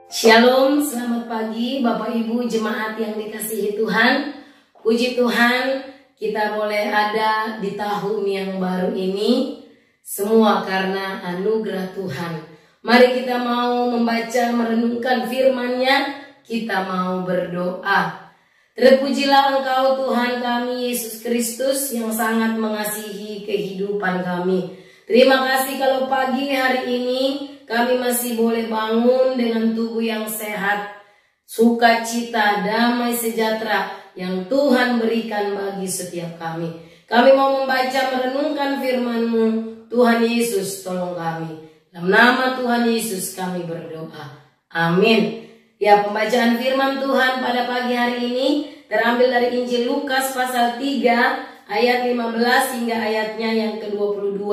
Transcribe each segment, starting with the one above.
Shalom, selamat pagi Bapak Ibu jemaat yang dikasihi Tuhan. Puji Tuhan, kita boleh ada di tahun yang baru ini, semua karena anugerah Tuhan. Mari kita mau membaca, merenungkan firman-Nya, kita mau berdoa. Terpujilah Engkau Tuhan kami Yesus Kristus yang sangat mengasihi kehidupan kami. Terima kasih kalau pagi hari ini kami masih boleh bangun dengan tubuh yang sehat, sukacita, damai sejahtera yang Tuhan berikan bagi setiap kami. Kami mau membaca, merenungkan firman-Mu. Tuhan Yesus, tolong kami. Dalam nama Tuhan Yesus kami berdoa. Amin. Ya, pembacaan firman Tuhan pada pagi hari ini terambil dari Injil Lukas pasal 3 ayat 15 hingga ayatnya yang ke-22.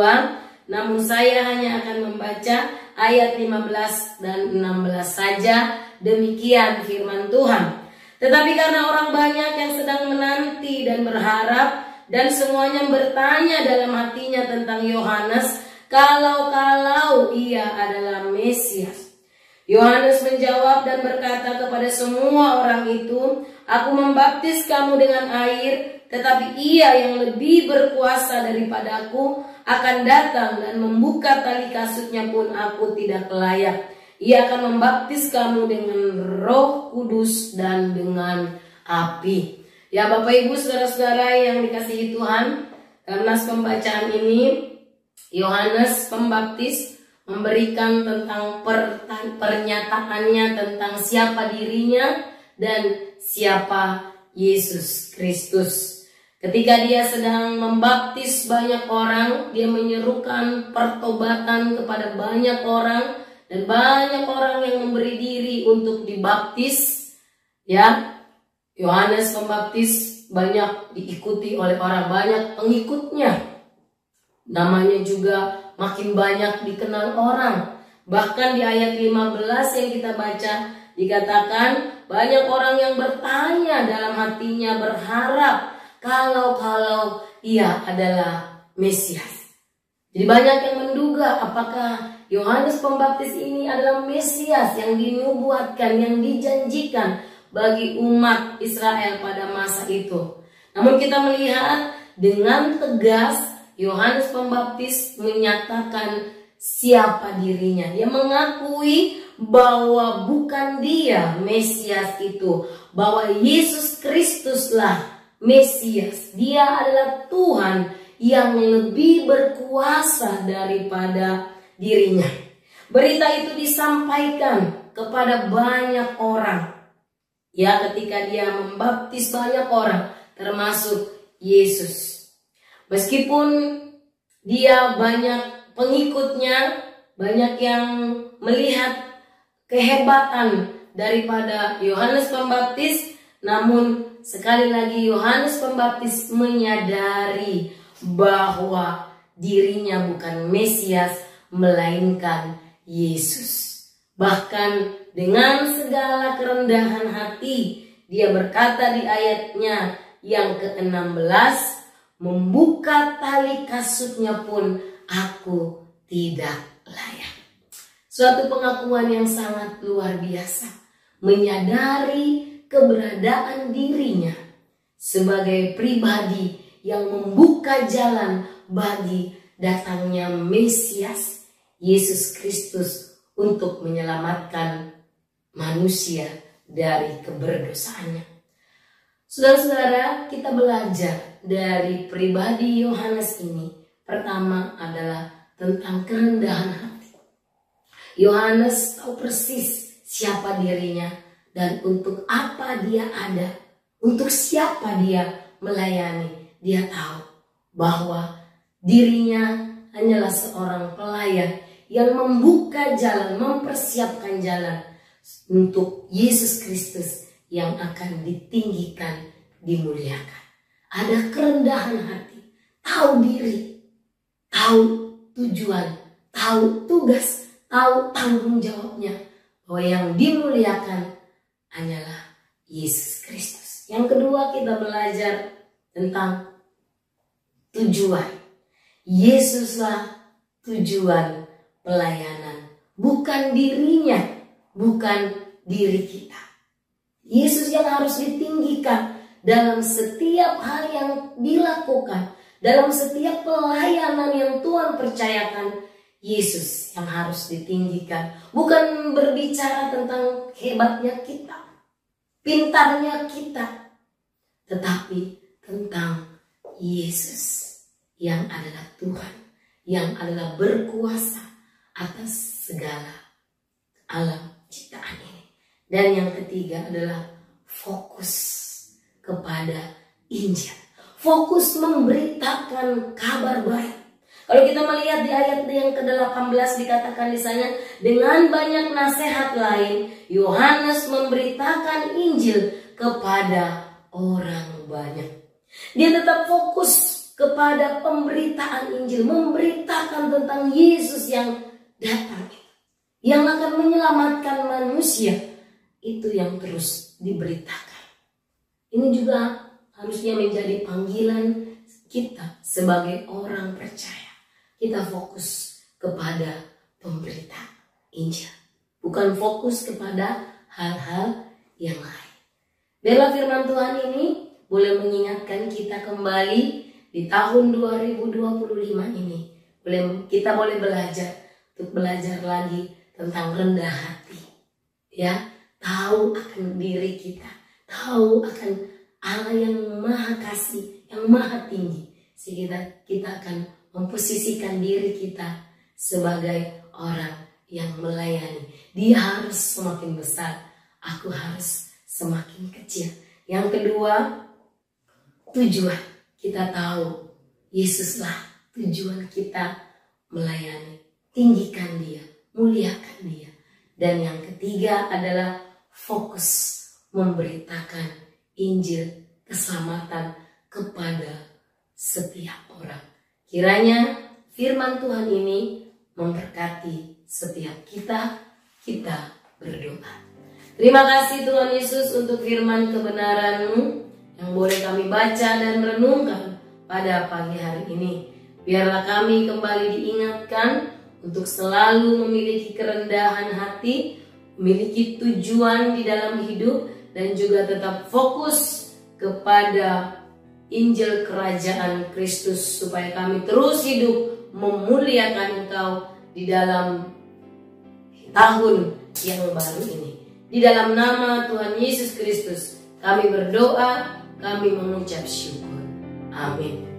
Namun saya hanya akan membaca ayat 15 dan 16 saja. Demikian firman Tuhan. Tetapi karena orang banyak yang sedang menanti dan berharap, dan semuanya bertanya dalam hatinya tentang Yohanes, kalau ia adalah Mesias. Yohanes menjawab dan berkata kepada semua orang itu, "Aku membaptis kamu dengan air, tetapi ia yang lebih berkuasa daripadaku akan datang dan membuka tali kasutnya pun aku tidak layak. Ia akan membaptis kamu dengan Roh Kudus dan dengan api." Ya Bapak Ibu saudara-saudara yang dikasihi Tuhan, dalam nas pembacaan ini Yohanes Pembaptis memberikan tentang pernyataannya tentang siapa dirinya dan siapa Yesus Kristus. Ketika dia sedang membaptis banyak orang, dia menyerukan pertobatan kepada banyak orang, dan banyak orang yang memberi diri untuk dibaptis. Ya, Yohanes Pembaptis banyak diikuti oleh orang, banyak pengikutnya. Namanya juga makin banyak dikenal orang. Bahkan di ayat 15 yang kita baca dikatakan banyak orang yang bertanya dalam hatinya, berharap kalau ia adalah Mesias. Jadi banyak yang menduga apakah Yohanes Pembaptis ini adalah Mesias yang dinubuatkan, yang dijanjikan bagi umat Israel pada masa itu. Namun kita melihat dengan tegas Yohanes Pembaptis menyatakan siapa dirinya. Dia mengakui bahwa bukan dia Mesias itu, bahwa Yesus Kristuslah Mesias. Dia adalah Tuhan yang lebih berkuasa daripada dirinya. Berita itu disampaikan kepada banyak orang. Ya, ketika dia membaptis banyak orang, termasuk Yesus. Meskipun dia banyak pengikutnya, banyak yang melihat kehebatan daripada Yohanes Pembaptis, namun sekali lagi Yohanes Pembaptis menyadari bahwa dirinya bukan Mesias, melainkan Yesus. Bahkan dengan segala kerendahan hati, dia berkata di ayatnya yang ke-16, "Membuka tali kasutnya pun aku tidak layak." Suatu pengakuan yang sangat luar biasa, menyadari keberadaan dirinya sebagai pribadi yang membuka jalan bagi datangnya Mesias, Yesus Kristus, untuk menyelamatkan manusia dari keberdosaannya. Saudara-saudara, kita belajar dari pribadi Yohanes ini. Pertama adalah tentang kerendahan hati. Yohanes tahu persis siapa dirinya dan untuk apa dia ada, untuk siapa dia melayani. Dia tahu bahwa dirinya hanyalah seorang pelayan yang membuka jalan, mempersiapkan jalan untuk Yesus Kristus yang akan ditinggikan, dimuliakan. Ada kerendahan hati, tahu diri, tahu tujuan, tahu tugas, tahu tanggung jawabnya, bahwa yang dimuliakan hanyalah Yesus Kristus. Yang kedua, kita belajar tentang tujuan. Yesuslah tujuan pelayanan, bukan dirinya bukan diri kita. Yesus yang harus ditinggikan dalam setiap hal yang dilakukan, dalam setiap pelayanan yang Tuhan percayakan. Yesus yang harus ditinggikan, bukan berbicara tentang hebatnya kita, pintarnya kita, tetapi tentang Yesus yang adalah Tuhan, yang adalah berkuasa atas segala alam ciptaan ini. Dan yang ketiga adalah fokus kepada Injil, fokus memberitakan kabar baik. Kalau kita melihat di ayat yang ke-18 dikatakan di sana, dengan banyak nasihat lain Yohanes memberitakan Injil kepada orang banyak. Dia tetap fokus kepada pemberitaan Injil, memberitakan tentang Yesus yang datang, yang akan menyelamatkan manusia. Itu yang terus diberitakan. Ini juga harusnya menjadi panggilan kita sebagai orang percaya. Kita fokus kepada pemberitaan Injil, bukan fokus kepada hal-hal yang lain. Biarlah firman Tuhan ini boleh mengingatkan kita kembali di tahun 2025 ini. Kita boleh belajar lagi tentang rendah hati. Ya, tahu akan diri kita, tahu akan Allah yang maha kasih, yang maha tinggi. Sehingga kita akan memposisikan diri kita sebagai orang yang melayani. Dia harus semakin besar, aku harus semakin kecil. Yang kedua, tujuan. Kita tahu Yesuslah tujuan kita melayani. Tinggikan Dia, muliakan Dia. Dan yang ketiga adalah fokus memberitakan Injil keselamatan kepada setiap orang. Kiranya firman Tuhan ini memberkati setiap kita berdoa. Terima kasih Tuhan Yesus untuk firman kebenaran-Mu yang boleh kami baca dan renungkan pada pagi hari ini. Biarlah kami kembali diingatkan untuk selalu memiliki kerendahan hati, memiliki tujuan di dalam hidup, dan juga tetap fokus kepada Injil Kerajaan Kristus, supaya kami terus hidup memuliakan Engkau di dalam tahun yang baru ini. Di dalam nama Tuhan Yesus Kristus kami berdoa, kami mengucap syukur. Amin.